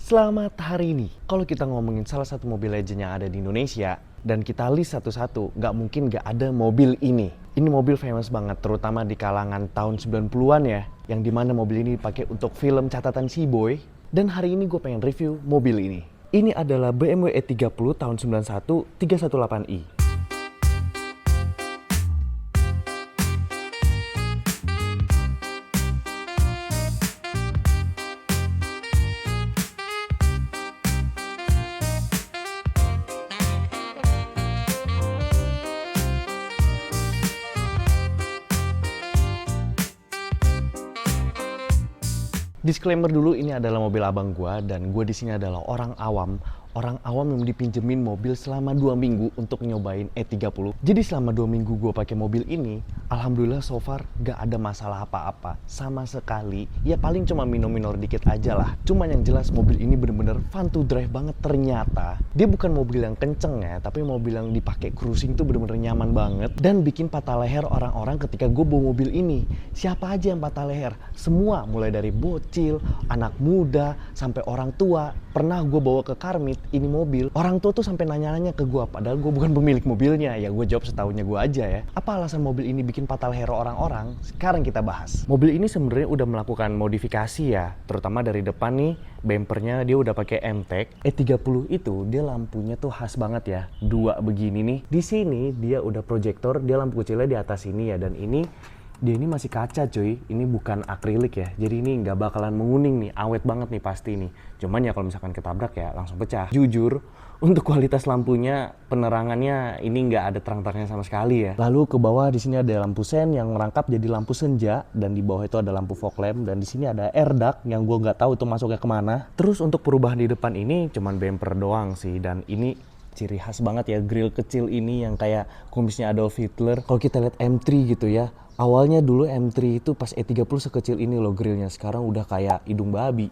Selamat hari ini. Kalau kita ngomongin salah satu mobil legend yang ada di Indonesia dan kita list satu-satu, nggak mungkin nggak ada mobil ini. Ini mobil famous banget, terutama di kalangan tahun 90-an ya, yang dimana mobil ini dipakai untuk film Catatan Si Boy. Dan hari ini gue pengen review mobil ini. Ini adalah BMW E30 tahun 91 318i. Disclaimer dulu, ini adalah mobil abang gua dan gua di sini adalah orang awam yang dipinjemin mobil selama 2 minggu untuk nyobain E30. Jadi selama 2 minggu gue pakai mobil ini, alhamdulillah so far gak ada masalah apa-apa sama sekali. Ya paling cuma minor dikit aja lah. Cuman yang jelas mobil ini bener-bener fun to drive banget ternyata. Dia bukan mobil yang kenceng ya, tapi mobil yang dipakai cruising tuh bener-bener nyaman banget dan bikin patah leher orang-orang ketika gue bawa mobil ini. Siapa aja yang patah leher? Semua, mulai dari bocil, anak muda, sampai orang tua. Pernah gue bawa ke Karmit ini mobil, orang tua tuh sampai nanya-nanya ke gue, padahal gue bukan pemilik mobilnya. Ya gue jawab setahunya gue aja ya. Apa alasan mobil ini bikin patah leher orang-orang? Sekarang kita bahas. Mobil ini sebenarnya udah melakukan modifikasi ya, terutama dari depan nih, bumpernya dia udah pakai M-Tech. E30 itu dia lampunya tuh khas banget ya, 2 begini nih. Di sini dia udah proyektor, dia lampu kecilnya di atas sini ya, dan dia ini masih kaca cuy, ini bukan akrilik ya, jadi ini nggak bakalan menguning nih, awet banget nih pasti nih. Cuman ya kalau misalkan ketabrak ya langsung pecah. Jujur, untuk kualitas lampunya, penerangannya ini nggak ada terang-terangnya sama sekali ya. Lalu ke bawah di sini ada lampu sen yang merangkap jadi lampu senja, dan di bawah itu ada lampu fog lamp, dan di sini ada air duct yang gue nggak tahu itu masuknya kemana. Terus untuk perubahan di depan ini cuman bumper doang sih, dan ini ciri khas banget ya, grill kecil ini yang kayak kumisnya Adolf Hitler. Kalau kita lihat M3 gitu ya, awalnya dulu M3 itu pas E30 sekecil ini loh grillnya, sekarang udah kayak hidung babi.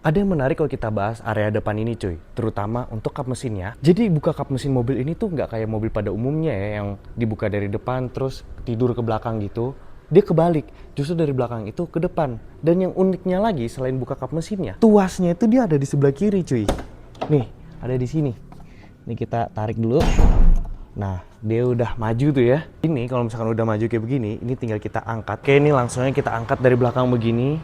Ada yang menarik kalau kita bahas area depan ini cuy, terutama untuk kap mesinnya. Jadi buka kap mesin mobil ini tuh nggak kayak mobil pada umumnya ya, yang dibuka dari depan terus tidur ke belakang gitu. Dia kebalik, justru dari belakang itu ke depan. Dan yang uniknya lagi, selain buka kap mesinnya, tuasnya itu dia ada di sebelah kiri cuy. Nih, ada di sini. Ini kita tarik dulu. Nah, dia udah maju tuh ya. Ini kalau misalkan udah maju kayak begini, ini tinggal kita angkat. Oke, ini langsungnya kita angkat dari belakang begini.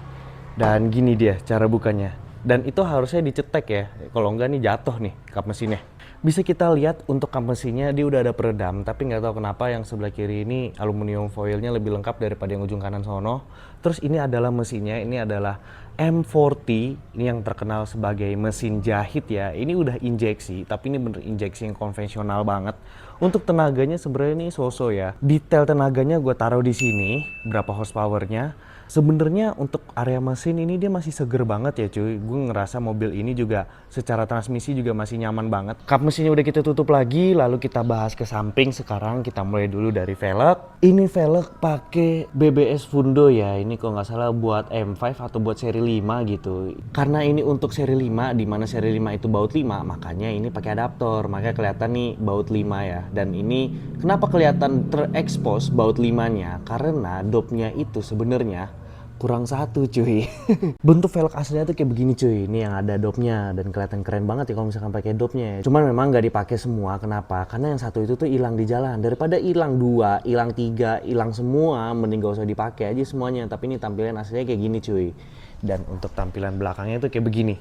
Dan gini dia cara bukanya. Dan itu harusnya dicetek ya. Kalau enggak nih jatuh nih kap mesinnya. Bisa kita lihat untuk kap mesinnya dia udah ada peredam, tapi nggak tahu kenapa yang sebelah kiri ini aluminium foilnya lebih lengkap daripada yang ujung kanan sono. Terus ini adalah mesinnya, ini adalah M40, ini yang terkenal sebagai mesin jahit ya. Ini udah injeksi, tapi ini bener injeksi yang konvensional banget. Untuk tenaganya sebenarnya ini so-so ya. Detail tenaganya gue taruh di sini, berapa horsepowernya. Sebenarnya untuk area mesin ini dia masih seger banget ya cuy. Gue ngerasa mobil ini juga secara transmisi juga masih nyaman banget. Kap mesinnya udah kita tutup lagi, lalu kita bahas ke samping. Sekarang kita mulai dulu dari velg. Ini velg pakai BBS Fundo ya. Ini kalau nggak salah buat M5 atau buat seri 5 gitu. Karena ini untuk seri 5, di mana seri 5 itu baut 5, makanya ini pakai adaptor. Makanya kelihatan nih baut 5 ya. Dan ini kenapa kelihatan terekspos baut 5-nya? Karena dopnya itu sebenarnya kurang satu cuy. Bentuk velg aslinya tuh kayak begini cuy. Ini yang ada dopnya dan kelihatan keren banget ya kalau misalkan pakai dopnya. Cuman memang nggak dipakai semua. Kenapa? Karena yang satu itu tuh hilang di jalan. Daripada hilang 2, hilang 3, hilang semua, mending gak usah dipakai aja semuanya. Tapi ini tampilan aslinya kayak gini cuy. Dan untuk tampilan belakangnya tuh kayak begini.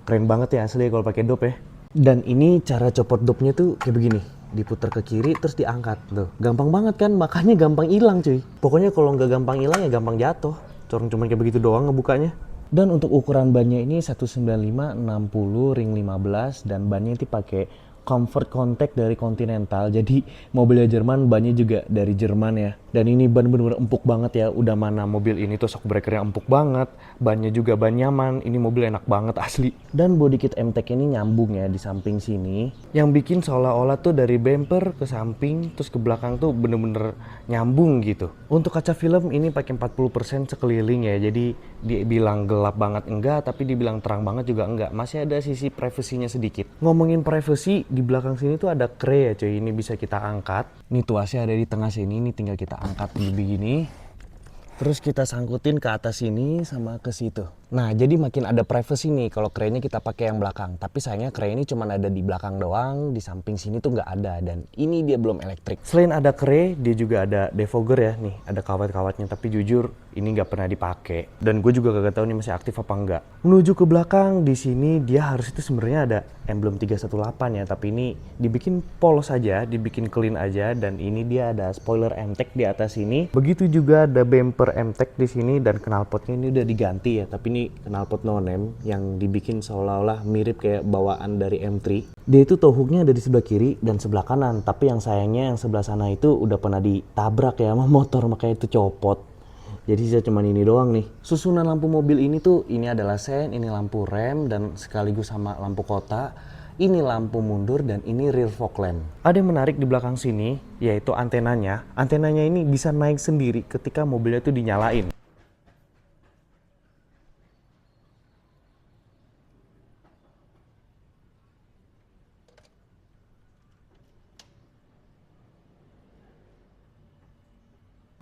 Keren banget ya aslinya kalau pakai dop ya. Dan ini cara copot dopnya tuh kayak begini. Diputar ke kiri terus diangkat tuh. Gampang banget kan? Makanya gampang hilang cuy. Pokoknya kalau nggak gampang hilang ya gampang jatuh. Cuman kayak begitu doang ngebukanya. Dan untuk ukuran bannya ini 195/60 ring 15 dan bannya itu pakai comfort contact dari Continental. Jadi mobilnya Jerman, bannya juga dari Jerman ya. Dan ini ban bener-bener empuk banget ya. Udah mana mobil ini tuh shock breakernya empuk banget. Bannya juga ban nyaman. Ini mobil enak banget asli. Dan body kit M-Tech ini nyambung ya di samping sini. Yang bikin seolah-olah tuh dari bumper ke samping terus ke belakang tuh bener-bener nyambung gitu. Untuk kaca film ini pakai 40% sekeliling ya. Jadi dia bilang gelap banget enggak, tapi dibilang terang banget juga enggak. Masih ada sisi privasinya sedikit. Ngomongin privacy, di belakang sini tuh ada kre ya cuy. Ini bisa kita angkat. Ini tuasnya ada di tengah sini. Ini tinggal kita angkat begini. Terus kita sangkutin ke atas sini sama ke situ. Nah, jadi makin ada privacy nih kalau kerennya kita pakai yang belakang. Tapi sayangnya kren ini cuma ada di belakang doang, di samping sini tuh nggak ada. Dan ini dia belum elektrik. Selain ada kre, dia juga ada defogger ya. Nih, ada kawat-kawatnya. Tapi jujur, ini nggak pernah dipakai. Dan gue juga kagak tahu nih masih aktif apa enggak. Menuju ke belakang, di sini dia harus itu sebenarnya ada emblem 318 ya. Tapi ini dibikin polos aja, dibikin clean aja. Dan ini dia ada spoiler MTEK di atas sini. Begitu juga ada bumper MTEK di sini. Dan knalpotnya ini udah diganti ya. Tapi ini knalpot no name yang dibikin seolah-olah mirip kayak bawaan dari M3. Dia itu tow hooknya ada di sebelah kiri dan sebelah kanan, tapi yang sayangnya yang sebelah sana itu udah pernah ditabrak ya sama motor, makanya itu copot. Jadi sisa cuma ini doang nih. Susunan lampu mobil ini tuh, ini adalah sen, ini lampu rem dan sekaligus sama lampu kota. Ini lampu mundur dan ini rear fog lamp. Ada yang menarik di belakang sini, yaitu antenanya. Antenanya ini bisa naik sendiri ketika mobilnya tuh dinyalain.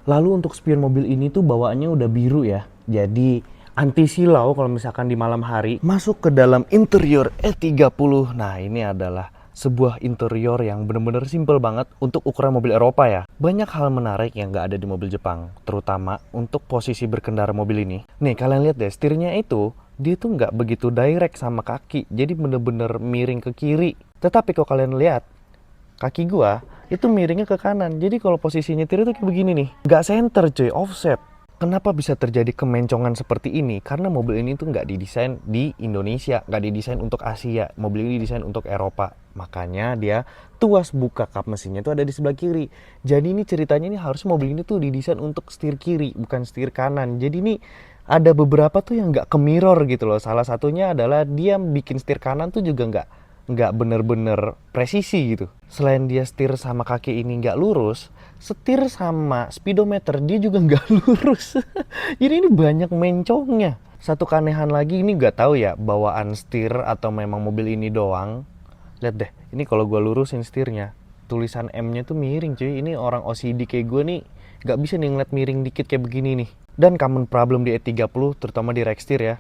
Lalu untuk spion mobil ini tuh bawaannya udah biru ya. Jadi anti silau kalau misalkan di malam hari. Masuk ke dalam interior E30. Nah, ini adalah sebuah interior yang bener-bener simple banget untuk ukuran mobil Eropa ya. Banyak hal menarik yang nggak ada di mobil Jepang, terutama untuk posisi berkendara mobil ini. Nih, kalian lihat deh, setirnya itu dia tuh nggak begitu direct sama kaki, jadi bener-bener miring ke kiri. Tetapi kalau kalian lihat kaki gua itu miringnya ke kanan. Jadi kalau posisi nyetir itu kayak begini nih. Nggak center cuy, offset. Kenapa bisa terjadi kemencongan seperti ini? Karena mobil ini tuh nggak didesain di Indonesia, nggak didesain untuk Asia. Mobil ini didesain untuk Eropa. Makanya dia tuas buka kap mesinnya itu ada di sebelah kiri. Jadi ini ceritanya ini harus mobil ini tuh didesain untuk setir kiri, bukan setir kanan. Jadi ini ada beberapa tuh yang nggak ke mirror gitu loh. Salah satunya adalah dia bikin setir kanan tuh juga nggak bener-bener presisi gitu. Selain dia setir sama kaki ini nggak lurus, setir sama speedometer dia juga nggak lurus. Jadi ini banyak mencongnya. Satu keanehan lagi, ini nggak tahu ya bawaan setir atau memang mobil ini doang. Lihat deh, ini kalau gue lurusin setirnya, tulisan M-nya tuh miring cuy. Ini orang OCD kayak gue nih nggak bisa nih ngeliat miring dikit kayak begini nih. Dan common problem di E30 terutama di rack setir ya.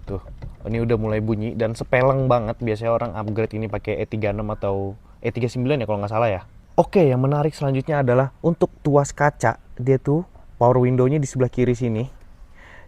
Tuh, ini udah mulai bunyi dan sepeleng banget. Biasanya orang upgrade ini pakai E36 atau E39 ya kalau nggak salah ya. Oke, yang menarik selanjutnya adalah untuk tuas kaca. Dia tuh power window-nya di sebelah kiri sini.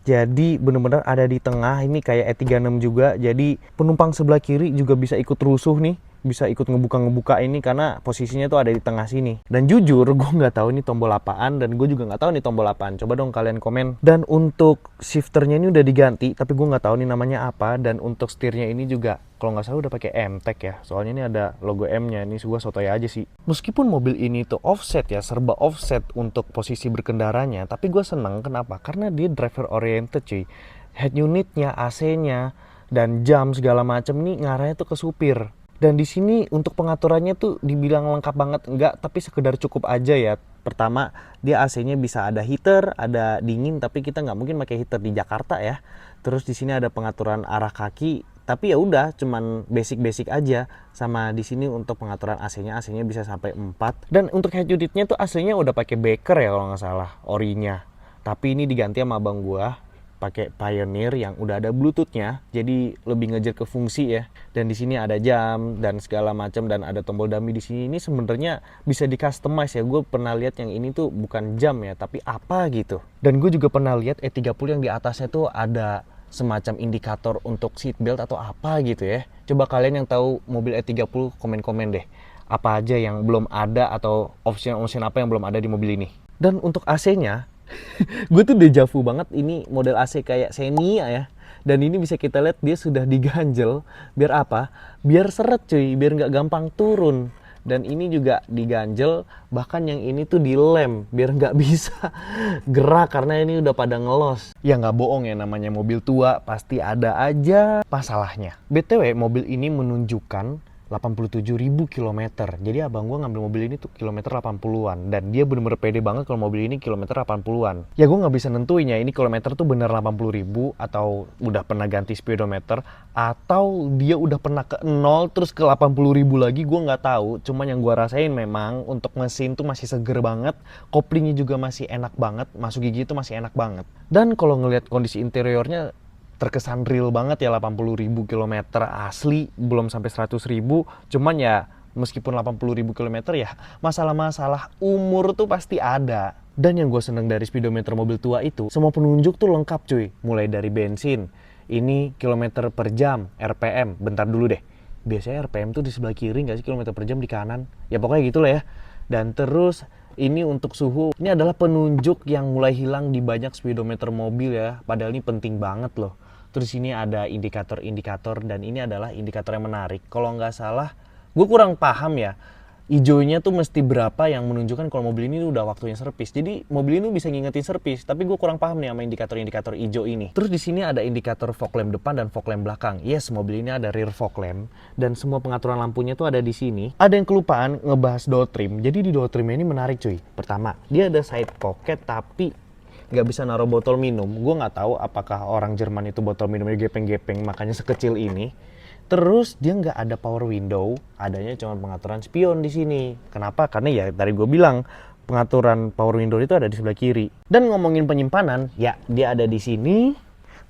Jadi bener-bener ada di tengah, ini kayak E36 juga. Jadi penumpang sebelah kiri juga bisa ikut rusuh nih, bisa ikut ngebuka-ngebuka ini karena posisinya tuh ada di tengah sini. Dan jujur gue nggak tahu ini tombol apaan dan gue juga nggak tahu nih tombol apaan. Coba dong kalian komen. Dan untuk shifternya ini udah diganti, tapi gue nggak tahu nih namanya apa. Dan untuk setirnya ini juga kalau nggak salah udah pakai MTEK ya. Soalnya ini ada logo M-nya. Ini gue sotoy aja sih. Meskipun mobil ini tuh offset ya, serba offset untuk posisi berkendaranya, tapi gue seneng kenapa? Karena dia driver oriented cuy. Head unitnya, AC-nya, dan jam segala macam nih ngarahnya tuh ke supir. Dan di sini untuk pengaturannya tuh dibilang lengkap banget enggak, tapi sekedar cukup aja ya. Pertama, dia AC-nya bisa ada heater, ada dingin, tapi kita nggak mungkin pakai heater di Jakarta ya. Terus di sini ada pengaturan arah kaki, tapi ya udah cuman basic-basic aja. Sama di sini untuk pengaturan AC-nya bisa sampai 4. Dan untuk head unitnya tuh aslinya udah pakai Baker ya kalau nggak salah, orinya. Tapi ini diganti sama abang gua pakai Pioneer yang udah ada Bluetooth-nya, jadi lebih ngejar ke fungsi ya. Dan di sini ada jam dan segala macam dan ada tombol dummy di sini. Ini sebenarnya bisa di customize ya. Gue pernah lihat yang ini tuh bukan jam ya, tapi apa gitu. Dan gue juga pernah lihat E30 yang di atasnya tuh ada semacam indikator untuk seat belt atau apa gitu ya. Coba kalian yang tahu mobil E30 komen-komen deh. Apa aja yang belum ada atau option apa yang belum ada di mobil ini. Dan untuk AC-nya gue tuh deja vu banget, ini model AC kayak Xenia ya. Dan ini bisa kita lihat dia sudah diganjel. Biar apa? Biar seret cuy, biar nggak gampang turun. Dan ini juga diganjel, bahkan yang ini tuh dilem biar nggak bisa gerak karena ini udah pada ngelos. Ya nggak bohong ya, namanya mobil tua pasti ada aja masalahnya. BTW mobil ini menunjukkan 87.000 kilometer. Jadi abang gua ngambil mobil ini tuh kilometer 80-an. Dan dia bener-bener pede banget kalau mobil ini kilometer 80-an. Ya gua nggak bisa nentuin ya ini kilometer tuh bener 80.000 atau udah pernah ganti speedometer atau dia udah pernah ke 0 terus ke 80.000 lagi, gua nggak tahu. Cuman yang gua rasain memang untuk mesin tuh masih seger banget. Koplingnya juga masih enak banget. Masuk gigi tuh masih enak banget. Dan kalau ngelihat kondisi interiornya terkesan real banget ya, 80.000 kilometer asli, belum sampai 100.000. Cuman ya meskipun 80.000 kilometer ya masalah-masalah umur tuh pasti ada. Dan yang gue seneng dari speedometer mobil tua itu, semua penunjuk tuh lengkap cuy. Mulai dari bensin, ini kilometer per jam, RPM, bentar dulu deh. Biasanya RPM tuh di sebelah kiri nggak sih, kilometer per jam di kanan? Ya pokoknya gitulah ya. Dan terus ini untuk suhu, ini adalah penunjuk yang mulai hilang di banyak speedometer mobil ya. Padahal ini penting banget loh. Terus ini ada indikator-indikator dan ini adalah indikator yang menarik. Kalau nggak salah, gue kurang paham ya. Ijonya tuh mesti berapa yang menunjukkan kalau mobil ini udah waktunya servis. Jadi mobil ini bisa ngingetin servis, tapi gue kurang paham nih sama indikator-indikator ijo ini. Terus di sini ada indikator fog lamp depan dan fog lamp belakang. Yes, mobil ini ada rear fog lamp dan semua pengaturan lampunya tuh ada di sini. Ada yang kelupaan ngebahas door trim. Jadi di door trimnya ini menarik cuy. Pertama, dia ada side pocket tapi nggak bisa naruh botol minum. Gue nggak tahu apakah orang Jerman itu botol minumnya gepeng-gepeng makanya sekecil ini. Terus dia nggak ada power window, adanya cuma pengaturan spion di sini. Kenapa? Karena ya tadi gue bilang pengaturan power window itu ada di sebelah kiri. Dan ngomongin penyimpanan, ya dia ada di sini.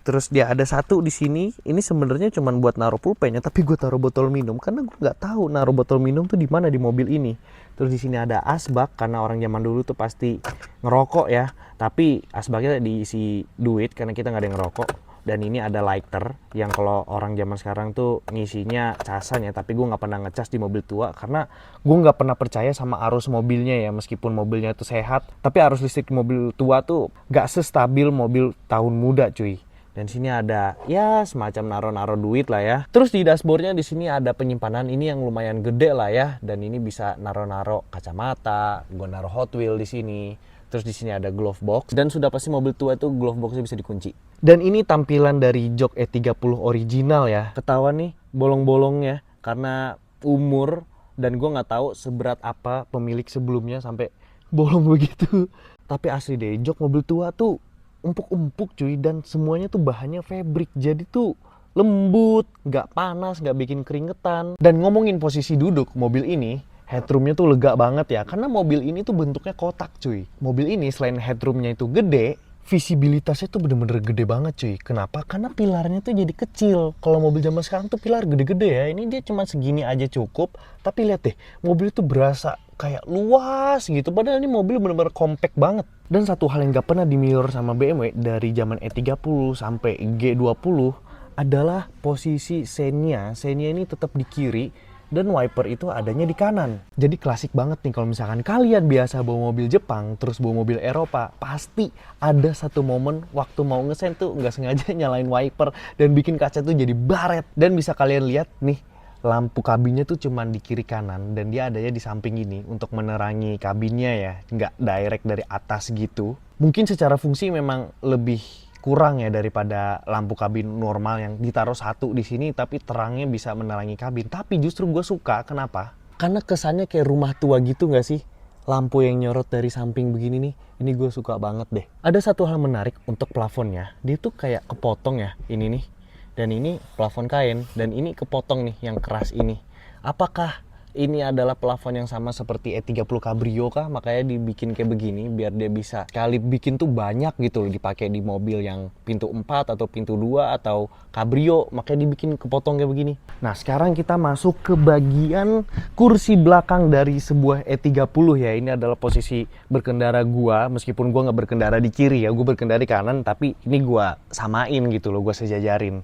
Terus dia ada satu di sini. Ini sebenarnya cuma buat naruh pulpennya, tapi gue taruh botol minum karena gue nggak tahu naruh botol minum tuh di mana di mobil ini. Terus di sini ada asbak karena orang zaman dulu tuh pasti ngerokok ya. Tapi asbaknya diisi duit karena kita nggak ada yang ngerokok. Dan ini ada lighter yang kalau orang zaman sekarang tuh ngisinya casan ya, tapi gue nggak pernah ngecas di mobil tua karena gue nggak pernah percaya sama arus mobilnya ya. Meskipun mobilnya itu sehat, tapi arus listrik di mobil tua tuh nggak sestabil mobil tahun muda cuy. Dan sini ada ya semacam naro-naro duit lah ya. Terus di dashboardnya di sini ada penyimpanan ini yang lumayan gede lah ya. Dan ini bisa naro-naro kacamata, gue naro Hot Wheel di sini. Terus di sini ada glove box dan sudah pasti mobil tua itu glove boxnya bisa dikunci. Dan ini tampilan dari jok E30 original ya. Ketahuan nih bolong-bolongnya karena umur dan gue nggak tahu seberat apa pemilik sebelumnya sampai bolong begitu. Tapi asli deh, jok mobil tua tuh empuk-empuk cuy dan semuanya tuh bahannya fabric. Jadi tuh lembut, nggak panas, nggak bikin keringetan. Dan ngomongin posisi duduk mobil ini, headroomnya tuh lega banget ya, karena mobil ini tuh bentuknya kotak cuy. Mobil ini selain headroomnya itu gede, visibilitasnya tuh bener-bener gede banget cuy. Kenapa? Karena pilarnya tuh jadi kecil. Kalau mobil zaman sekarang tuh pilar gede-gede ya, ini dia cuma segini aja cukup. Tapi lihat deh, mobil tuh berasa kayak luas gitu, padahal ini mobil bener-bener compact banget. Dan satu hal yang gak pernah dimirror sama BMW dari zaman E30 sampai G20 adalah posisi sennya. Sennya ini tetap di kiri dan wiper itu adanya di kanan. Jadi klasik banget nih kalau misalkan kalian biasa bawa mobil Jepang terus bawa mobil Eropa, pasti ada satu momen waktu mau ngesen tuh nggak sengaja nyalain wiper dan bikin kaca tuh jadi baret. Dan bisa kalian lihat nih, lampu kabinnya tuh cuman di kiri kanan dan dia adanya di samping ini untuk menerangi kabinnya ya, nggak direct dari atas gitu. Mungkin secara fungsi memang lebih kurang ya daripada lampu kabin normal yang ditaruh satu di sini tapi terangnya bisa menerangi kabin. Tapi justru gue suka, kenapa? Karena kesannya kayak rumah tua gitu nggak sih? Lampu yang nyorot dari samping begini nih, ini gue suka banget deh. Ada satu hal menarik untuk plafonnya, dia tuh kayak kepotong ya, ini nih. Dan ini plafon kain, dan ini kepotong nih yang keras ini. Apakah ini adalah plafon yang sama seperti E30 Cabrio kah? Makanya dibikin kayak begini biar dia bisa sekali bikin tuh banyak gitu loh, dipakai di mobil yang pintu 4 atau pintu 2 atau Cabrio, makanya dibikin kepotong kayak begini. Nah, sekarang kita masuk ke bagian kursi belakang dari sebuah E30 ya. Ini adalah posisi berkendara gua, meskipun gua nggak berkendara di kiri ya, gua berkendara di kanan, tapi ini gua samain gitu loh, gua sejajarin.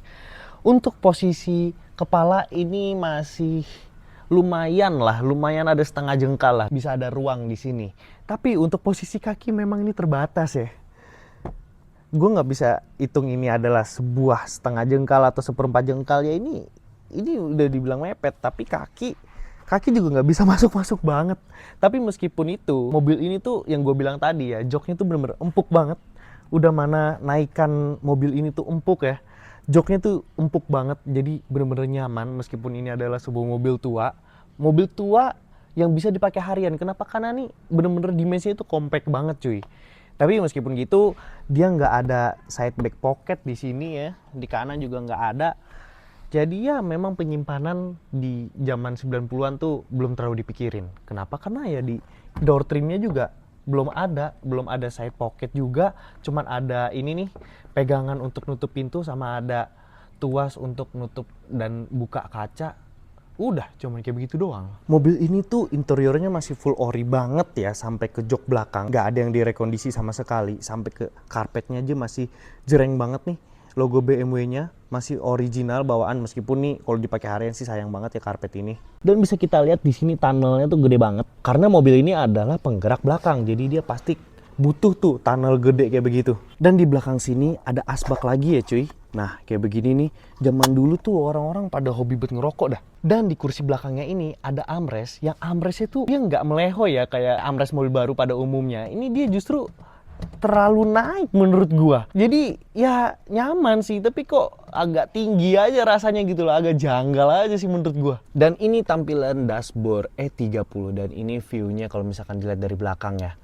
Untuk posisi kepala ini masih lumayan ada setengah jengkal lah, bisa ada ruang di sini. Tapi untuk posisi kaki memang ini terbatas ya. Gue nggak bisa hitung ini adalah sebuah setengah jengkal atau seperempat jengkal ya, ini udah dibilang mepet. Tapi kaki juga nggak bisa masuk banget. Tapi meskipun itu, mobil ini tuh yang gue bilang tadi ya, joknya tuh bener-bener empuk banget. Udah mana naikan mobil ini tuh empuk ya. Joknya tuh empuk banget, jadi bener-bener nyaman meskipun ini adalah sebuah mobil tua. Mobil tua yang bisa dipakai harian. Kenapa? Karena nih bener-bener dimensinya itu compact banget cuy. Tapi meskipun gitu, dia nggak ada side back pocket di sini ya. Di kanan juga nggak ada. Jadi ya memang penyimpanan di zaman 90-an tuh belum terlalu dipikirin. Kenapa? Karena ya di door trimnya juga belum ada side pocket juga, cuman ada ini nih pegangan untuk nutup pintu sama ada tuas untuk nutup dan buka kaca. Udah cuman kayak begitu doang. Mobil ini tuh interiornya masih full ori banget ya, sampai ke jok belakang nggak ada yang direkondisi sama sekali, sampai ke karpetnya aja masih jereng banget nih. Logo BMW-nya masih original bawaan, meskipun nih kalau dipakai harian sih sayang banget ya karpet ini. Dan bisa kita lihat di sini tunnelnya tuh gede banget karena mobil ini adalah penggerak belakang, jadi dia pasti butuh tuh tunnel gede kayak begitu. Dan di belakang sini ada asbak lagi ya cuy. Nah kayak begini nih, zaman dulu tuh orang-orang pada hobi buat ngerokok dah. Dan di kursi belakangnya ini ada armrest, yang armrestnya tuh dia nggak melehoy ya kayak armrest mobil baru pada umumnya. Ini dia justru terlalu naik menurut gua. Jadi ya nyaman sih, tapi kok agak tinggi aja rasanya gitu loh, agak janggal aja sih menurut gua. Dan ini tampilan dashboard E30 dan ini view-nya kalau misalkan dilihat dari belakang ya.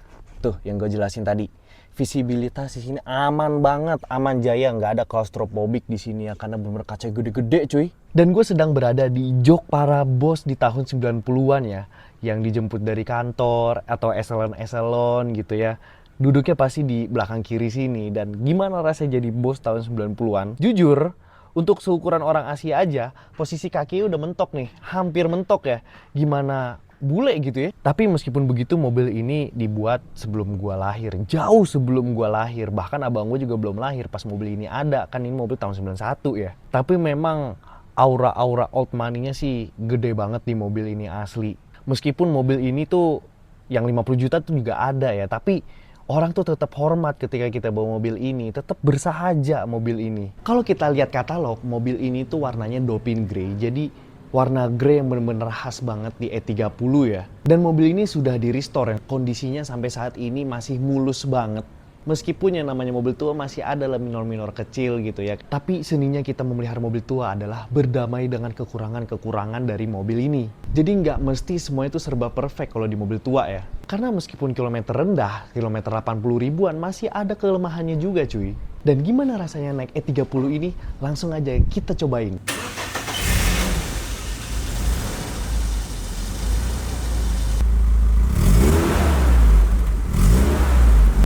Tuh yang gue jelasin tadi. Visibilitas di sini aman banget, aman jaya, nggak ada claustrophobic di sini ya karena bener kaca gede-gede cuy. Dan gue sedang berada di jok para bos di tahun 90-an ya, yang dijemput dari kantor atau eselon-eselon gitu ya. Duduknya pasti di belakang kiri sini. Dan gimana rasanya jadi bos tahun 90-an? Jujur, untuk seukuran orang Asia aja, posisi kaki udah mentok nih, hampir mentok ya. Gimana bule gitu ya. Tapi meskipun begitu mobil ini dibuat sebelum gua lahir, jauh sebelum gua lahir. Bahkan abang gua juga belum lahir pas mobil ini ada. Kan ini mobil tahun 91 ya. Tapi memang aura-aura old money-nya sih gede banget di mobil ini asli. Meskipun mobil ini tuh yang 50 juta tuh juga ada ya, tapi orang tuh tetap hormat ketika kita bawa mobil ini, tetap bersahaja mobil ini. Kalau kita lihat katalog, mobil ini tuh warnanya Dauphine Grey, jadi warna grey yang bener-bener khas banget di E30 ya. Dan mobil ini sudah di restore, kondisinya sampai saat ini masih mulus banget. Meskipun yang namanya mobil tua masih ada lah minor-minor kecil gitu ya. Tapi seninya kita memelihara mobil tua adalah berdamai dengan kekurangan-kekurangan dari mobil ini. Jadi nggak mesti semua itu serba perfect kalau di mobil tua ya. Karena meskipun kilometer rendah, kilometer 80 ribuan, masih ada kelemahannya juga cuy. Dan gimana rasanya naik E30 ini? Langsung aja kita cobain.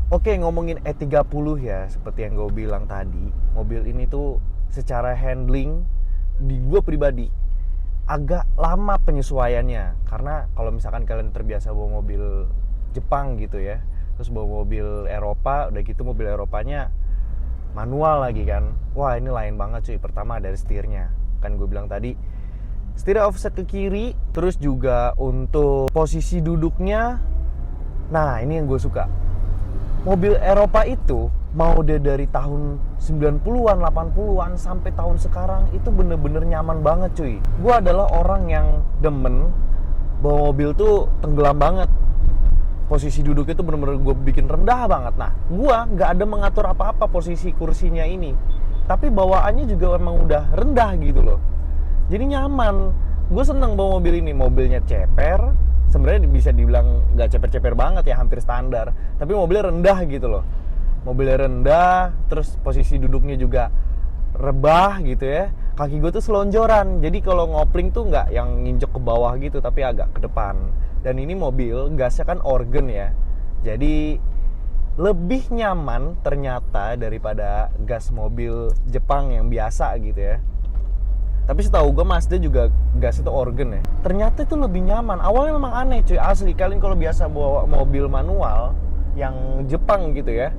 Oke, ngomongin E30 ya, seperti yang gue bilang tadi, mobil ini tuh secara handling di gue pribadi agak lama penyesuaiannya. Karena kalau misalkan kalian terbiasa bawa mobil Jepang gitu ya, terus bawa mobil Eropa, udah gitu mobil Eropanya manual lagi kan. Wah ini lain banget cuy. Pertama dari setirnya, kan gue bilang tadi setir offset ke kiri. Terus juga untuk posisi duduknya, nah ini yang gue suka. Mobil Eropa itu mau dia dari tahun 90-an, 80-an sampai tahun sekarang itu bener-bener nyaman banget cuy. Gue adalah orang yang demen bawa mobil tuh tenggelam banget. Posisi duduknya tuh bener-bener gue bikin rendah banget. Nah, gue nggak ada mengatur apa-apa posisi kursinya ini. Tapi bawaannya juga emang udah rendah gitu loh. Jadi nyaman. Gue seneng bawa mobil ini. Mobilnya ceper. Sebenarnya bisa dibilang nggak ceper-ceper banget ya, hampir standar. Tapi mobilnya rendah gitu loh. Mobilnya rendah, terus posisi duduknya juga rebah gitu ya. Kaki gue tuh selonjoran. Jadi kalau ngopling tuh nggak yang nginjek ke bawah gitu, tapi agak ke depan. Dan ini mobil gasnya kan organ ya. Jadi lebih nyaman ternyata daripada gas mobil Jepang yang biasa gitu ya. Tapi setahu gue Mazda juga gas itu organ ya. Ternyata itu lebih nyaman. Awalnya memang aneh cuy, asli. Kalian kalau biasa bawa mobil manual yang Jepang gitu ya,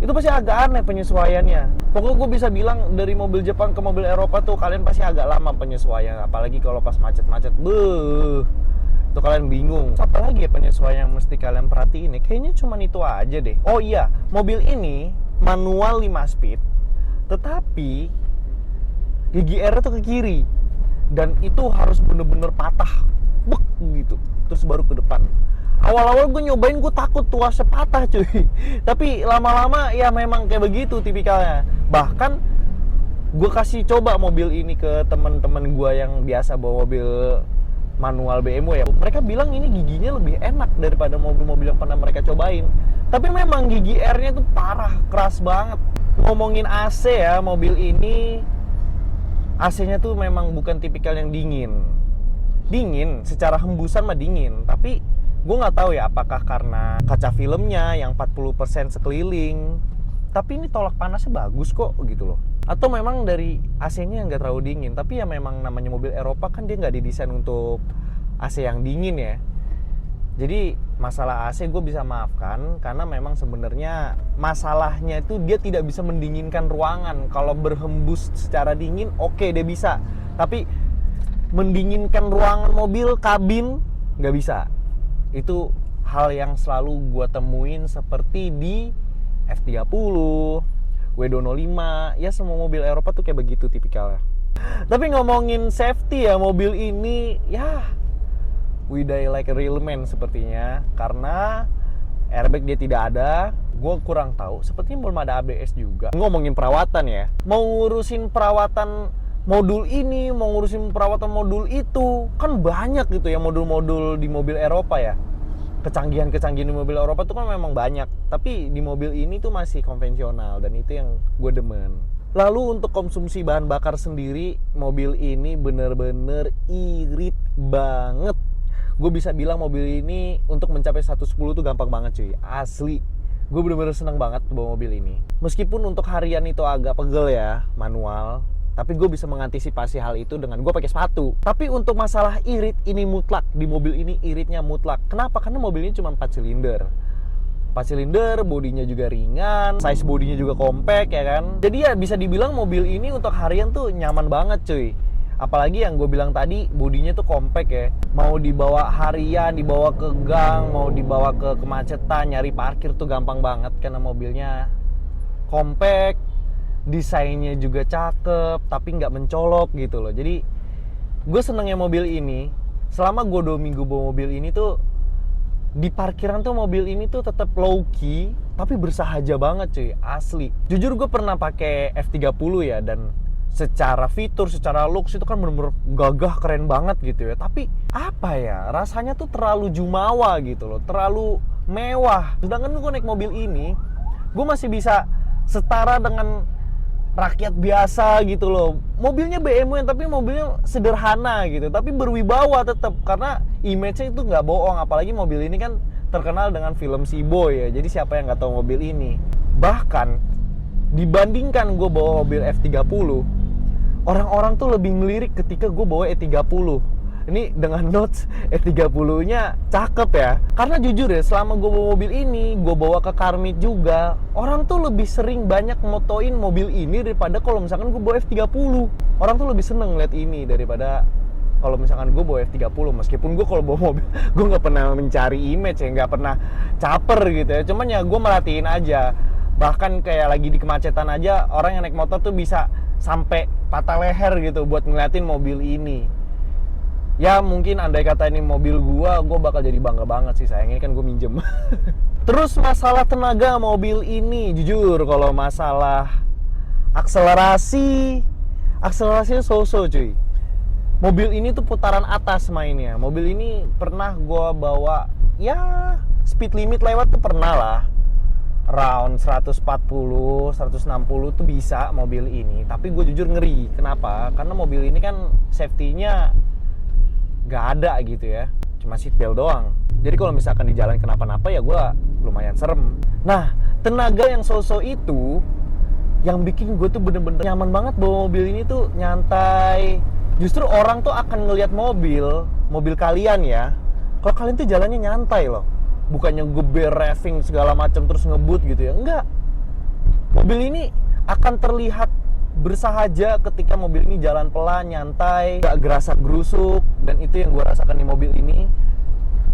itu pasti agak aneh penyesuaiannya. Pokoknya gue bisa bilang dari mobil Jepang ke mobil Eropa tuh kalian pasti agak lama penyesuaian. Apalagi kalau pas macet-macet, tuh kalian bingung. Apa lagi ya penyesuaian yang mesti kalian perhatiin? Kayaknya cuma itu aja deh. Oh iya, mobil ini manual 5 speed, tetapi gigi R tuh ke kiri, dan itu harus bener-bener patah, bek gitu, terus baru ke depan. Awal-awal gue nyobain, gue takut tuasnya patah cuy. Tapi lama-lama ya memang kayak begitu tipikalnya. Bahkan gue kasih coba mobil ini ke teman-teman gue yang biasa bawa mobil manual BMW ya. Mereka bilang ini giginya lebih enak daripada mobil-mobil yang pernah mereka cobain. Tapi memang gigi R-nya tuh parah, keras banget. Ngomongin AC ya, mobil ini AC-nya tuh memang bukan tipikal yang dingin. Dingin, secara hembusan mah dingin, tapi Gue nggak tahu ya apakah karena kaca filmnya yang 40% sekeliling, tapi ini tolak panasnya bagus kok gitu loh. Atau memang dari AC-nya yang nggak terlalu dingin, tapi ya memang namanya mobil Eropa kan dia nggak didesain untuk AC yang dingin ya. Jadi masalah AC gue bisa maafkan karena memang sebenarnya masalahnya itu dia tidak bisa mendinginkan ruangan. Kalau berhembus secara dingin oke, dia bisa, tapi mendinginkan ruangan mobil, kabin nggak bisa. Itu hal yang selalu gue temuin seperti di F30, W205, ya semua mobil Eropa tuh kayak begitu tipikalnya. Tapi ngomongin safety ya, mobil ini ya we die like a real man sepertinya, karena airbag dia tidak ada. Gue kurang tahu, sepertinya belum ada ABS juga. Ngomongin perawatan ya, mau ngurusin perawatan modul ini, mau ngurusin perawatan modul itu, kan banyak gitu ya modul-modul di mobil Eropa ya. Kecanggihan-kecanggihan di mobil Eropa tuh kan memang banyak, tapi di mobil ini tuh masih konvensional, dan itu yang gue demen. Lalu untuk konsumsi bahan bakar sendiri, mobil ini bener-bener irit banget. Gue bisa bilang mobil ini untuk mencapai 110 tuh gampang banget cuy, asli. Gue bener-bener seneng banget bawa mobil ini. Meskipun untuk harian itu agak pegel ya, manual, tapi gue bisa mengantisipasi hal itu dengan gue pakai sepatu. Tapi untuk masalah irit, ini mutlak. Di mobil ini iritnya mutlak. Kenapa? Karena mobil ini cuma 4 silinder. 4 silinder, bodinya juga ringan, size bodinya juga compact ya kan. Jadi ya bisa dibilang mobil ini untuk harian tuh nyaman banget cuy. Apalagi yang gue bilang tadi, bodinya tuh compact ya. Mau dibawa harian, dibawa ke gang, mau dibawa ke kemacetan, nyari parkir tuh gampang banget karena mobilnya compact. Desainnya juga cakep, tapi nggak mencolok gitu loh. Jadi gue senengnya mobil ini. Selama gue 2 minggu bawa mobil ini tuh, di parkiran tuh mobil ini tuh tetap low key, tapi bersahaja banget cuy, asli. Jujur gue pernah pakai F30 ya, dan secara fitur, secara looks itu kan bener-bener gagah, keren banget gitu ya. Tapi apa ya, rasanya tuh terlalu jumawa gitu loh, terlalu mewah. Sedangkan gue naik mobil ini, gue masih bisa setara dengan rakyat biasa gitu loh. Mobilnya BMW tapi mobilnya sederhana gitu, tapi berwibawa tetap, karena image-nya itu nggak bohong. Apalagi mobil ini kan terkenal dengan film Si Boy ya, jadi siapa yang nggak tahu mobil ini. Bahkan dibandingkan gue bawa mobil F30, orang-orang tuh lebih ngelirik ketika gue bawa E30. Ini dengan notes E30-nya cakep ya. Karena jujur ya, selama gue bawa mobil ini, gue bawa ke car meet juga, orang tuh lebih sering banyak motoin mobil ini daripada kalau misalkan gue bawa F30. Orang tuh lebih seneng lihat ini daripada kalau misalkan gue bawa F30. Meskipun gue kalau bawa mobil, gue nggak pernah mencari image ya, nggak pernah caper gitu ya. Cuman ya gue merhatiin aja. Bahkan kayak lagi di kemacetan aja, orang yang naik motor tuh bisa sampai patah leher gitu buat ngeliatin mobil ini. Ya mungkin andai kata ini mobil gua bakal jadi bangga banget sih, sayang ini kan gue minjem. Terus masalah tenaga mobil ini, jujur kalau masalah akselerasinya so-so cuy. Mobil ini tuh putaran atas mainnya. Mobil ini pernah gua bawa, ya speed limit lewat tuh pernah lah, round 140, 160 tuh bisa mobil ini. Tapi gue jujur ngeri. Kenapa? Karena mobil ini kan safety-nya gak ada gitu ya, cuma seatbelt doang. Jadi kalau misalkan di jalan kenapa-napa ya gue lumayan serem. Nah, tenaga yang so-so itu yang bikin gue tuh bener-bener nyaman banget bawa mobil ini tuh, nyantai. Justru orang tuh akan ngelihat mobil kalian ya, kalau kalian tuh jalannya nyantai loh, bukannya geber racing segala macam terus ngebut gitu ya. Enggak, mobil ini akan terlihat bersahaja ketika mobil ini jalan pelan, nyantai, gak gerasak gerusuk. Dan itu yang gue rasakan di mobil ini.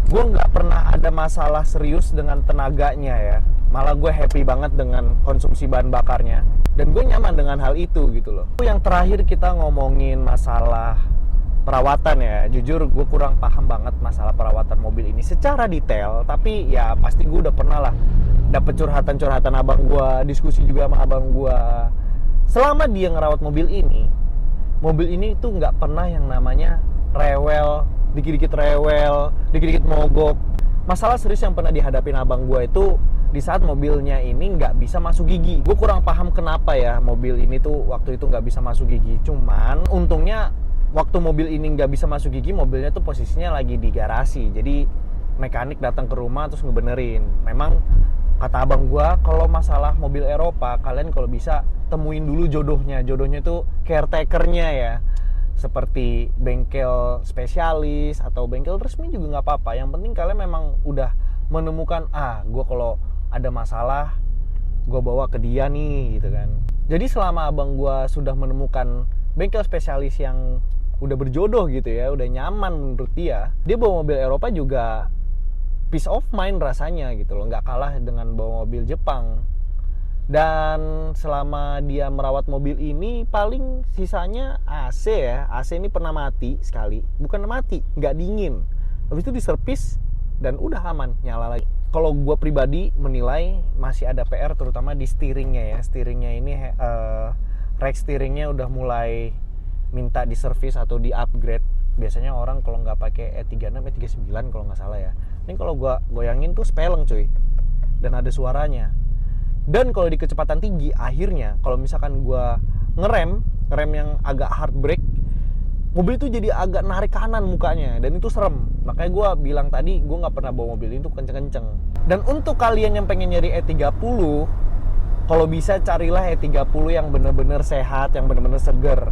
Gue gak pernah ada masalah serius dengan tenaganya ya, malah gue happy banget dengan konsumsi bahan bakarnya, dan gue nyaman dengan hal itu gitu loh. Yang terakhir kita ngomongin masalah perawatan ya. Jujur gue kurang paham banget masalah perawatan mobil ini secara detail, tapi ya pasti gue udah pernah lah dapet curhatan abang gue, diskusi juga sama abang gue. Selama dia ngerawat mobil ini tuh nggak pernah yang namanya rewel, dikit-dikit mogok. Masalah serius yang pernah dihadapin abang gue itu di saat mobilnya ini nggak bisa masuk gigi. Gue kurang paham kenapa ya mobil ini tuh waktu itu nggak bisa masuk gigi. Cuman untungnya waktu mobil ini nggak bisa masuk gigi, mobilnya tuh posisinya lagi di garasi. Jadi mekanik datang ke rumah terus ngebenerin. Memang kata abang gua, kalau masalah mobil Eropa kalian kalau bisa temuin dulu jodohnya. Jodohnya itu caretakernya ya, seperti bengkel spesialis atau bengkel resmi juga nggak apa-apa. Yang penting kalian memang udah menemukan, gua kalau ada masalah gua bawa ke dia nih gitu kan. Jadi selama abang gua sudah menemukan bengkel spesialis yang udah berjodoh gitu ya, udah nyaman menurut dia bawa mobil Eropa juga peace of mind rasanya gitu loh, nggak kalah dengan bawa mobil Jepang. Dan selama dia merawat mobil ini paling sisanya AC ya, AC ini pernah mati sekali, bukan mati, nggak dingin, habis itu diservis dan udah aman, nyala lagi. Kalau gue pribadi menilai masih ada PR terutama di steeringnya ya. Steeringnya ini rack steeringnya udah mulai minta diservis atau di upgrade. Biasanya orang kalau nggak pakai E36, E39 kalau nggak salah ya. Ini kalau gue goyangin tuh speleng cuy, dan ada suaranya. Dan kalau di kecepatan tinggi, akhirnya kalau misalkan gue ngerem yang agak hard brake, mobil itu jadi agak narik kanan mukanya, dan itu serem. Makanya gue bilang tadi, gue nggak pernah bawa mobil itu kenceng-kenceng. Dan untuk kalian yang pengen nyari E30, kalau bisa carilah E30 yang bener-bener sehat, yang bener-bener seger.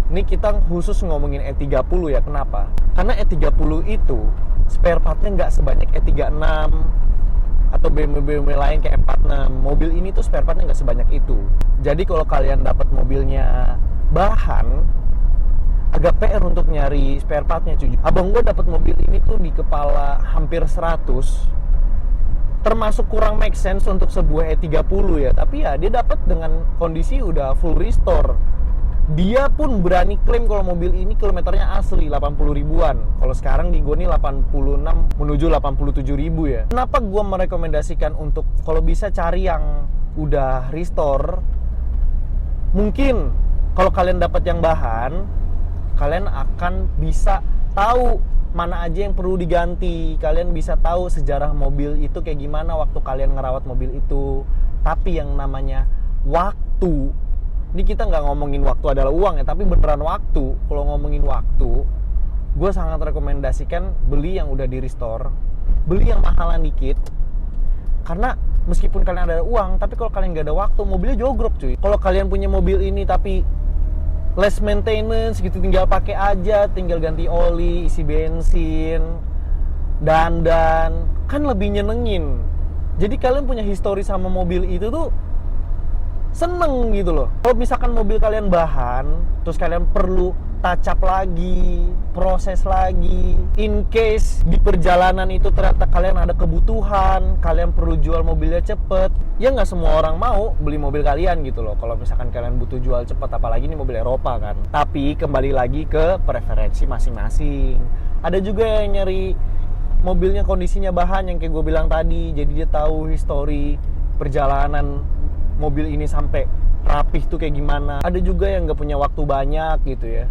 Ini kita khusus ngomongin E30 ya, kenapa? Karena E30 itu spare partnya nggak sebanyak E36 atau BMW lain kayak 46. Mobil ini tuh spare partnya nggak sebanyak itu. Jadi kalau kalian dapat mobilnya bahan, agak PR untuk nyari spare partnya cuy. Abang gue dapat mobil ini tuh di kepala hampir 100, termasuk kurang make sense untuk sebuah E30 ya. Tapi ya dia dapat dengan kondisi udah full restore. Dia pun berani klaim kalau mobil ini kilometernya asli 80 ribuan. Kalau sekarang di gue nih 86 menuju 87 ribu ya. Kenapa gue merekomendasikan untuk kalau bisa cari yang udah restore? Mungkin kalau kalian dapat yang bahan, kalian akan bisa tahu mana aja yang perlu diganti. Kalian bisa tahu sejarah mobil itu kayak gimana waktu kalian ngerawat mobil itu. Tapi yang namanya waktu, ini kita nggak ngomongin waktu adalah uang ya, tapi beneran waktu. Kalau ngomongin waktu, gue sangat rekomendasikan beli yang udah di restore, beli yang mahalan dikit. Karena meskipun kalian ada uang, tapi kalau kalian nggak ada waktu, mobilnya jogrok cuy. Kalau kalian punya mobil ini tapi less maintenance gitu, tinggal pakai aja, tinggal ganti oli, isi bensin, dandan, kan lebih nyenengin. Jadi kalian punya histori sama mobil itu tuh seneng gitu loh. Kalau misalkan mobil kalian bahan, terus kalian perlu touch up lagi, proses lagi, in case di perjalanan itu ternyata kalian ada kebutuhan, kalian perlu jual mobilnya cepet, ya nggak semua orang mau beli mobil kalian gitu loh. Kalau misalkan kalian butuh jual cepet, apalagi ini mobil Eropa kan. Tapi kembali lagi ke preferensi masing-masing. Ada juga yang nyari mobilnya kondisinya bahan yang kayak gue bilang tadi, jadi dia tahu histori perjalanan mobil ini sampai rapih tuh kayak gimana. Ada juga yang nggak punya waktu banyak gitu ya,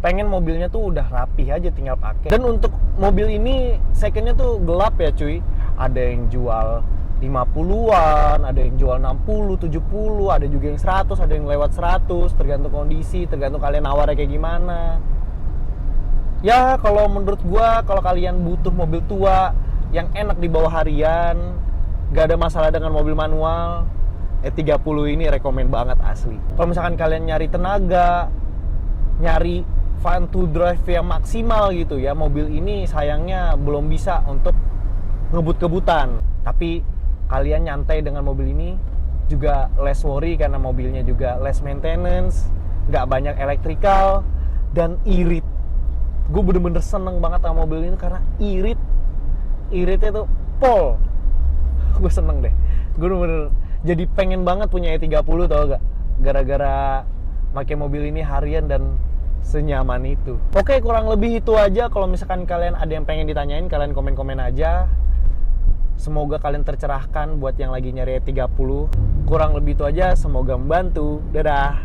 pengen mobilnya tuh udah rapih aja tinggal pakai. Dan untuk mobil ini secondnya tuh gelap ya cuy. Ada yang jual 50-an, ada yang jual 60, 70, ada juga yang 100, ada yang lewat 100, tergantung kondisi, tergantung kalian nawarnya kayak gimana. Ya kalau menurut gua, kalau kalian butuh mobil tua yang enak dibawa harian, gak ada masalah dengan mobil manual, E30 ini rekomen banget asli. Kalau misalkan kalian nyari tenaga, nyari fun to drive yang maksimal gitu ya, mobil ini sayangnya belum bisa untuk ngebut-kebutan. Tapi kalian nyantai dengan mobil ini juga less worry karena mobilnya juga less maintenance, nggak banyak elektrikal, dan irit. Gue bener-bener seneng banget sama mobil ini karena iritnya tuh pol. Gue seneng deh. Gue bener-bener jadi pengen banget punya E30 tau gak? Gara-gara pakai mobil ini harian dan senyaman itu. Oke, kurang lebih itu aja. Kalau misalkan kalian ada yang pengen ditanyain, kalian komen-komen aja. Semoga kalian tercerahkan buat yang lagi nyari E30. Kurang lebih itu aja, semoga membantu. Dadah.